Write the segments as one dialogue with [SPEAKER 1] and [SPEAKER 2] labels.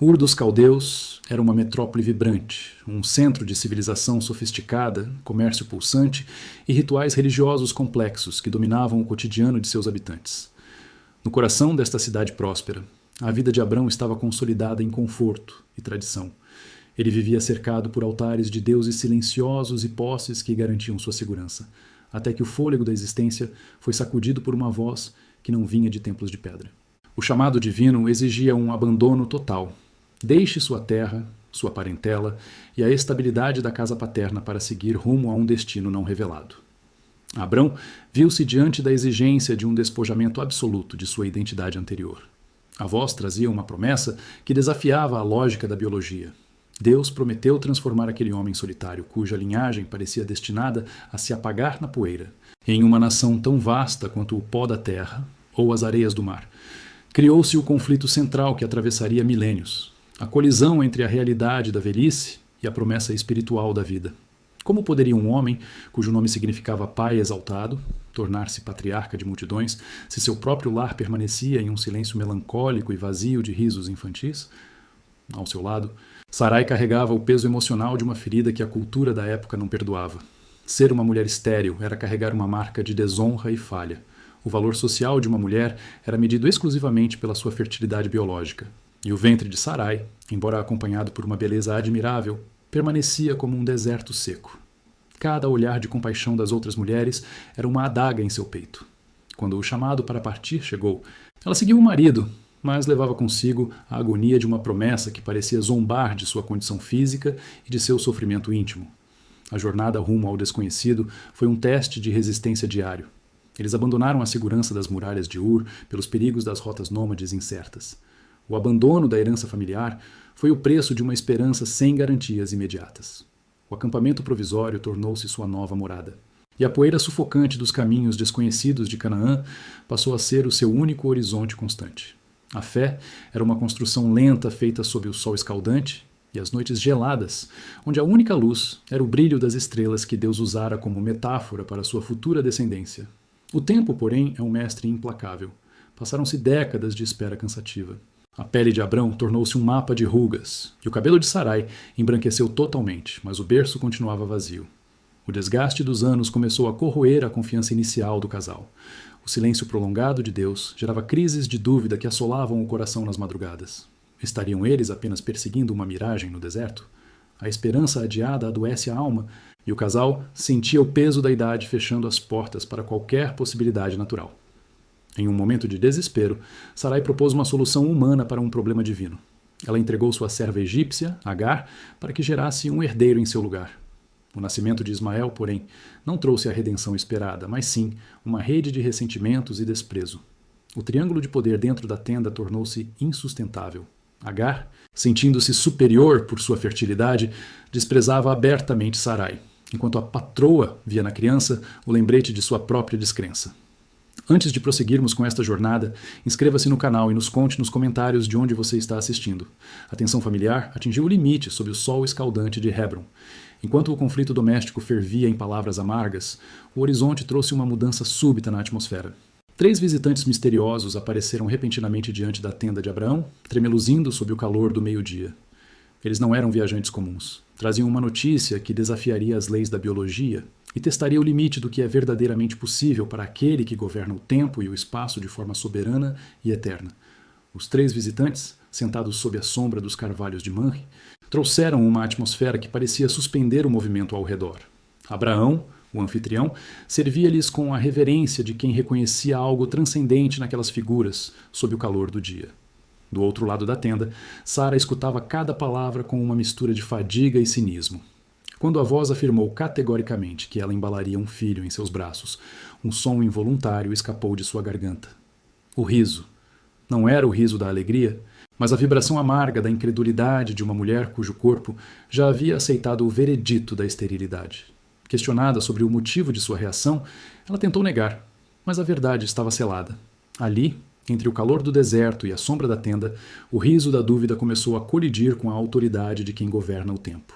[SPEAKER 1] Ur dos Caldeus era uma metrópole vibrante, um centro de civilização sofisticada, comércio pulsante e rituais religiosos complexos que dominavam o cotidiano de seus habitantes. No coração desta cidade próspera, a vida de Abrão estava consolidada em conforto e tradição. Ele vivia cercado por altares de deuses silenciosos e posses que garantiam sua segurança, até que o fôlego da existência foi sacudido por uma voz que não vinha de templos de pedra. O chamado divino exigia um abandono total. Deixe sua terra, sua parentela e a estabilidade da casa paterna para seguir rumo a um destino não revelado. Abrão viu-se diante da exigência de um despojamento absoluto de sua identidade anterior. A voz trazia uma promessa que desafiava a lógica da biologia. Deus prometeu transformar aquele homem solitário, cuja linhagem parecia destinada a se apagar na poeira, em uma nação tão vasta quanto o pó da terra ou as areias do mar. Criou-se o conflito central que atravessaria milênios, a colisão entre a realidade da velhice e a promessa espiritual da vida. Como poderia um homem, cujo nome significava pai exaltado, tornar-se patriarca de multidões, se seu próprio lar permanecia em um silêncio melancólico e vazio de risos infantis? Ao seu lado, Sarai carregava o peso emocional de uma ferida que a cultura da época não perdoava. Ser uma mulher estéril era carregar uma marca de desonra e falha. O valor social de uma mulher era medido exclusivamente pela sua fertilidade biológica. E o ventre de Sarai, embora acompanhado por uma beleza admirável, permanecia como um deserto seco. Cada olhar de compaixão das outras mulheres era uma adaga em seu peito. Quando o chamado para partir chegou, ela seguiu o marido, mas levava consigo a agonia de uma promessa que parecia zombar de sua condição física e de seu sofrimento íntimo. A jornada rumo ao desconhecido foi um teste de resistência diário. Eles abandonaram a segurança das muralhas de Ur pelos perigos das rotas nômades incertas. O abandono da herança familiar foi o preço de uma esperança sem garantias imediatas. O acampamento provisório tornou-se sua nova morada. E a poeira sufocante dos caminhos desconhecidos de Canaã passou a ser o seu único horizonte constante. A fé era uma construção lenta feita sob o sol escaldante e as noites geladas, onde a única luz era o brilho das estrelas que Deus usara como metáfora para sua futura descendência. O tempo, porém, é um mestre implacável. Passaram-se décadas de espera cansativa. A pele de Abrão tornou-se um mapa de rugas, e o cabelo de Sarai embranqueceu totalmente, mas o berço continuava vazio. O desgaste dos anos começou a corroer a confiança inicial do casal. O silêncio prolongado de Deus gerava crises de dúvida que assolavam o coração nas madrugadas. Estariam eles apenas perseguindo uma miragem no deserto? A esperança adiada adoece a alma, e o casal sentia o peso da idade fechando as portas para qualquer possibilidade natural. Em um momento de desespero, Sarai propôs uma solução humana para um problema divino. Ela entregou sua serva egípcia, Agar, para que gerasse um herdeiro em seu lugar. O nascimento de Ismael, porém, não trouxe a redenção esperada, mas sim uma rede de ressentimentos e desprezo. O triângulo de poder dentro da tenda tornou-se insustentável. Agar, sentindo-se superior por sua fertilidade, desprezava abertamente Sarai, enquanto a patroa via na criança o lembrete de sua própria descrença. Antes de prosseguirmos com esta jornada, inscreva-se no canal e nos conte nos comentários de onde você está assistindo. A tensão familiar atingiu o limite sob o sol escaldante de Hebron. Enquanto o conflito doméstico fervia em palavras amargas, o horizonte trouxe uma mudança súbita na atmosfera. 3 visitantes misteriosos apareceram repentinamente diante da tenda de Abraão, tremeluzindo sob o calor do meio-dia. Eles não eram viajantes comuns. Traziam uma notícia que desafiaria as leis da biologia e testaria o limite do que é verdadeiramente possível para aquele que governa o tempo e o espaço de forma soberana e eterna. Os 3 visitantes, sentados sob a sombra dos carvalhos de Manre, trouxeram uma atmosfera que parecia suspender o movimento ao redor. Abraão, o anfitrião, servia-lhes com a reverência de quem reconhecia algo transcendente naquelas figuras sob o calor do dia. Do outro lado da tenda, Sara escutava cada palavra com uma mistura de fadiga e cinismo. Quando a voz afirmou categoricamente que ela embalaria um filho em seus braços, um som involuntário escapou de sua garganta. O riso. Não era o riso da alegria, mas a vibração amarga da incredulidade de uma mulher cujo corpo já havia aceitado o veredito da esterilidade. Questionada sobre o motivo de sua reação, ela tentou negar, mas a verdade estava selada. Ali, entre o calor do deserto e a sombra da tenda, o riso da dúvida começou a colidir com a autoridade de quem governa o tempo.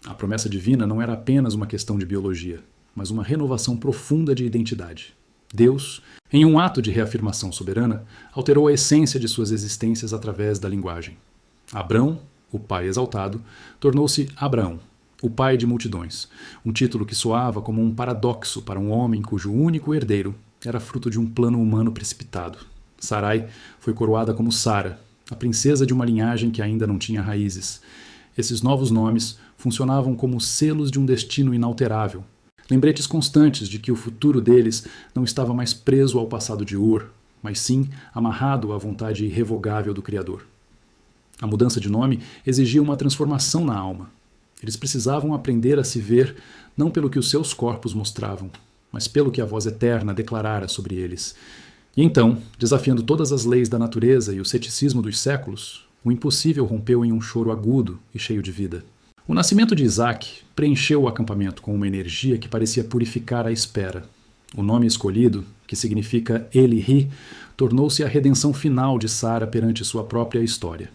[SPEAKER 1] A promessa divina não era apenas uma questão de biologia, mas uma renovação profunda de identidade. Deus, em um ato de reafirmação soberana, alterou a essência de suas existências através da linguagem. Abrão, o pai exaltado, tornou-se Abraão, o pai de multidões, um título que soava como um paradoxo para um homem cujo único herdeiro era fruto de um plano humano precipitado. Sarai foi coroada como Sara, a princesa de uma linhagem que ainda não tinha raízes. Esses novos nomes funcionavam como selos de um destino inalterável, lembretes constantes de que o futuro deles não estava mais preso ao passado de Ur, mas sim amarrado à vontade irrevogável do Criador. A mudança de nome exigia uma transformação na alma. Eles precisavam aprender a se ver não pelo que os seus corpos mostravam, mas pelo que a voz eterna declarara sobre eles. E então, desafiando todas as leis da natureza e o ceticismo dos séculos, o impossível rompeu em um choro agudo e cheio de vida. O nascimento de Isaac preencheu o acampamento com uma energia que parecia purificar a espera. O nome escolhido, que significa Ele ri, tornou-se a redenção final de Sara perante sua própria história.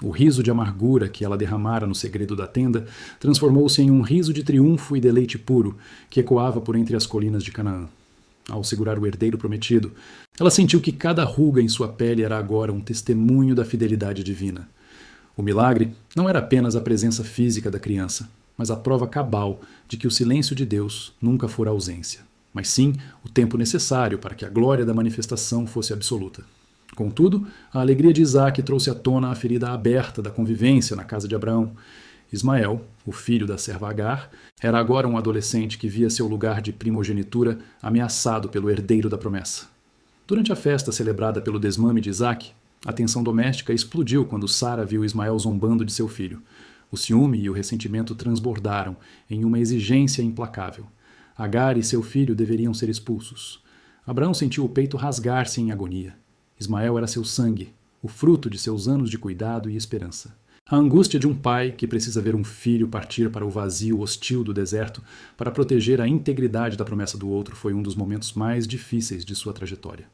[SPEAKER 1] O riso de amargura que ela derramara no segredo da tenda transformou-se em um riso de triunfo e deleite puro que ecoava por entre as colinas de Canaã. Ao segurar o herdeiro prometido, ela sentiu que cada ruga em sua pele era agora um testemunho da fidelidade divina. O milagre não era apenas a presença física da criança, mas a prova cabal de que o silêncio de Deus nunca fora ausência, mas sim o tempo necessário para que a glória da manifestação fosse absoluta. Contudo, a alegria de Isaac trouxe à tona a ferida aberta da convivência na casa de Abraão. Ismael, o filho da serva Agar, era agora um adolescente que via seu lugar de primogenitura ameaçado pelo herdeiro da promessa. Durante a festa celebrada pelo desmame de Isaac, a tensão doméstica explodiu quando Sara viu Ismael zombando de seu filho. O ciúme e o ressentimento transbordaram em uma exigência implacável. Agar e seu filho deveriam ser expulsos. Abraão sentiu o peito rasgar-se em agonia. Ismael era seu sangue, o fruto de seus anos de cuidado e esperança. A angústia de um pai que precisa ver um filho partir para o vazio hostil do deserto para proteger a integridade da promessa do outro foi um dos momentos mais difíceis de sua trajetória.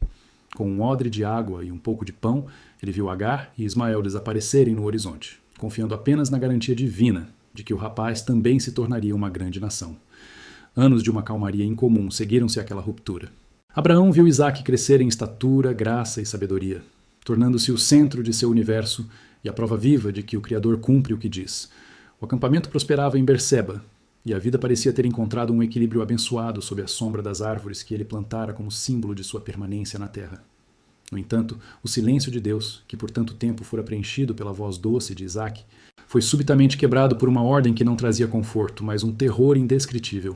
[SPEAKER 1] Com um odre de água e um pouco de pão, ele viu Agar e Ismael desaparecerem no horizonte, confiando apenas na garantia divina de que o rapaz também se tornaria uma grande nação. Anos de uma calmaria incomum seguiram-se àquela ruptura. Abraão viu Isaac crescer em estatura, graça e sabedoria, tornando-se o centro de seu universo e a prova viva de que o Criador cumpre o que diz. O acampamento prosperava em Berseba, e a vida parecia ter encontrado um equilíbrio abençoado sob a sombra das árvores que ele plantara como símbolo de sua permanência na terra. No entanto, o silêncio de Deus, que por tanto tempo fora preenchido pela voz doce de Isaac, foi subitamente quebrado por uma ordem que não trazia conforto, mas um terror indescritível.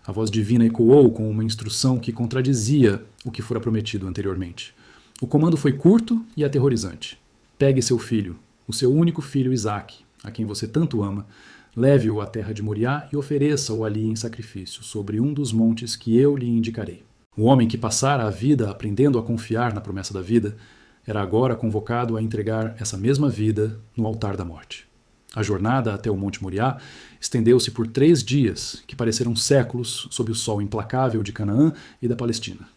[SPEAKER 1] A voz divina ecoou com uma instrução que contradizia o que fora prometido anteriormente. O comando foi curto e aterrorizante. Pegue seu filho, o seu único filho Isaac, a quem você tanto ama, leve-o à terra de Moriá e ofereça-o ali em sacrifício, sobre um dos montes que eu lhe indicarei. O homem que passara a vida aprendendo a confiar na promessa da vida, era agora convocado a entregar essa mesma vida no altar da morte. A jornada até o Monte Moriá estendeu-se por 3 dias, que pareceram séculos sob o sol implacável de Canaã e da Palestina.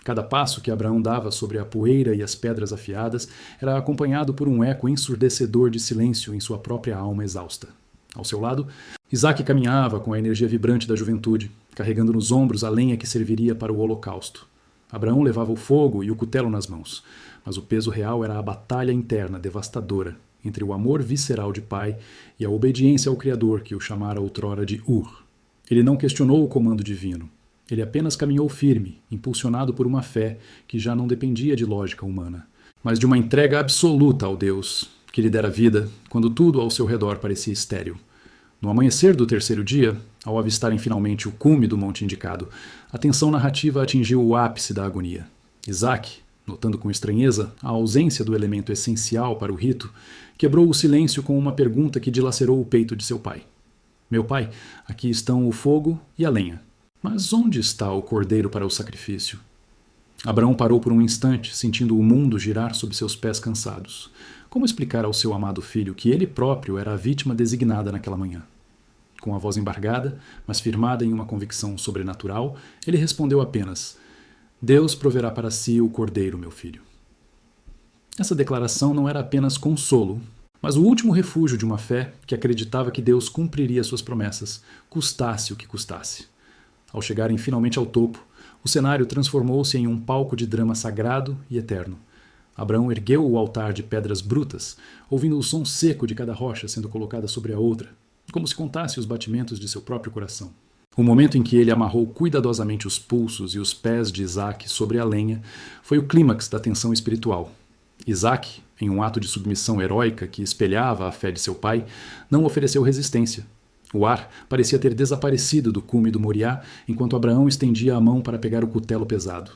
[SPEAKER 1] Cada passo que Abraão dava sobre a poeira e as pedras afiadas era acompanhado por um eco ensurdecedor de silêncio em sua própria alma exausta. Ao seu lado, Isaac caminhava com a energia vibrante da juventude, carregando nos ombros a lenha que serviria para o holocausto. Abraão levava o fogo e o cutelo nas mãos, mas o peso real era a batalha interna devastadora entre o amor visceral de pai e a obediência ao Criador que o chamara outrora de Ur. Ele não questionou o comando divino. Ele apenas caminhou firme, impulsionado por uma fé que já não dependia de lógica humana, mas de uma entrega absoluta ao Deus, que lhe dera vida quando tudo ao seu redor parecia estéril. No amanhecer do 3º dia, ao avistarem finalmente o cume do monte indicado, a tensão narrativa atingiu o ápice da agonia. Isaac, notando com estranheza a ausência do elemento essencial para o rito, quebrou o silêncio com uma pergunta que dilacerou o peito de seu pai. Meu pai, aqui estão o fogo e a lenha. Mas onde está o cordeiro para o sacrifício? Abraão parou por um instante, sentindo o mundo girar sob seus pés cansados. Como explicar ao seu amado filho que ele próprio era a vítima designada naquela manhã? Com a voz embargada, mas firmada em uma convicção sobrenatural, ele respondeu apenas: Deus proverá para si o cordeiro, meu filho. Essa declaração não era apenas consolo, mas o último refúgio de uma fé que acreditava que Deus cumpriria suas promessas, custasse o que custasse. Ao chegarem finalmente ao topo, o cenário transformou-se em um palco de drama sagrado e eterno. Abraão ergueu o altar de pedras brutas, ouvindo o som seco de cada rocha sendo colocada sobre a outra, como se contasse os batimentos de seu próprio coração. O momento em que ele amarrou cuidadosamente os pulsos e os pés de Isaque sobre a lenha foi o clímax da tensão espiritual. Isaque, em um ato de submissão heróica que espelhava a fé de seu pai, não ofereceu resistência. O ar parecia ter desaparecido do cume do Moriá enquanto Abraão estendia a mão para pegar o cutelo pesado.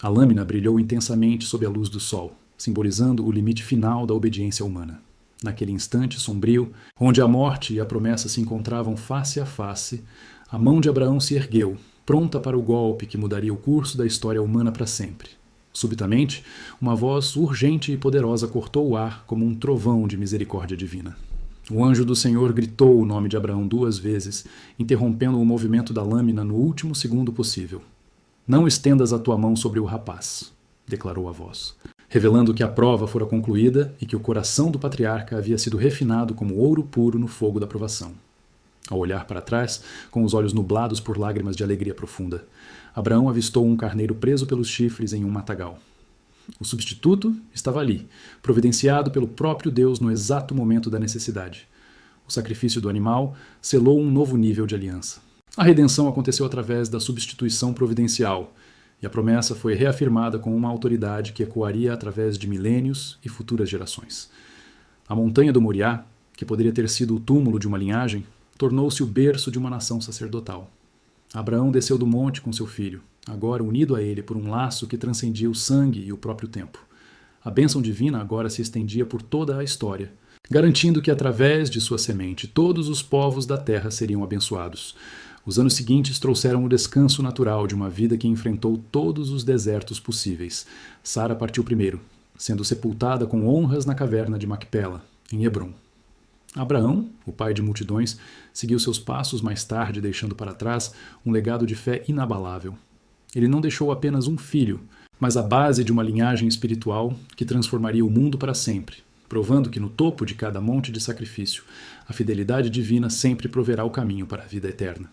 [SPEAKER 1] A lâmina brilhou intensamente sob a luz do sol, simbolizando o limite final da obediência humana. Naquele instante sombrio, onde a morte e a promessa se encontravam face a face, a mão de Abraão se ergueu, pronta para o golpe que mudaria o curso da história humana para sempre. Subitamente, uma voz urgente e poderosa cortou o ar como um trovão de misericórdia divina. O anjo do Senhor gritou o nome de Abraão 2 vezes, interrompendo o movimento da lâmina no último segundo possível. «Não estendas a tua mão sobre o rapaz», declarou a voz, revelando que a prova fora concluída e que o coração do patriarca havia sido refinado como ouro puro no fogo da provação. Ao olhar para trás, com os olhos nublados por lágrimas de alegria profunda, Abraão avistou um carneiro preso pelos chifres em um matagal. O substituto estava ali, providenciado pelo próprio Deus no exato momento da necessidade. O sacrifício do animal selou um novo nível de aliança. A redenção aconteceu através da substituição providencial, e a promessa foi reafirmada com uma autoridade que ecoaria através de milênios e futuras gerações. A montanha do Moriá, que poderia ter sido o túmulo de uma linhagem, tornou-se o berço de uma nação sacerdotal. Abraão desceu do monte com seu filho, agora unido a ele por um laço que transcendia o sangue e o próprio tempo. A bênção divina agora se estendia por toda a história, garantindo que através de sua semente todos os povos da terra seriam abençoados. Os anos seguintes trouxeram o descanso natural de uma vida que enfrentou todos os desertos possíveis. Sara partiu primeiro, sendo sepultada com honras na caverna de Macpela, em Hebrom. Abraão, o pai de multidões, seguiu seus passos mais tarde, deixando para trás um legado de fé inabalável. Ele não deixou apenas um filho, mas a base de uma linhagem espiritual que transformaria o mundo para sempre, provando que no topo de cada monte de sacrifício, a fidelidade divina sempre proverá o caminho para a vida eterna.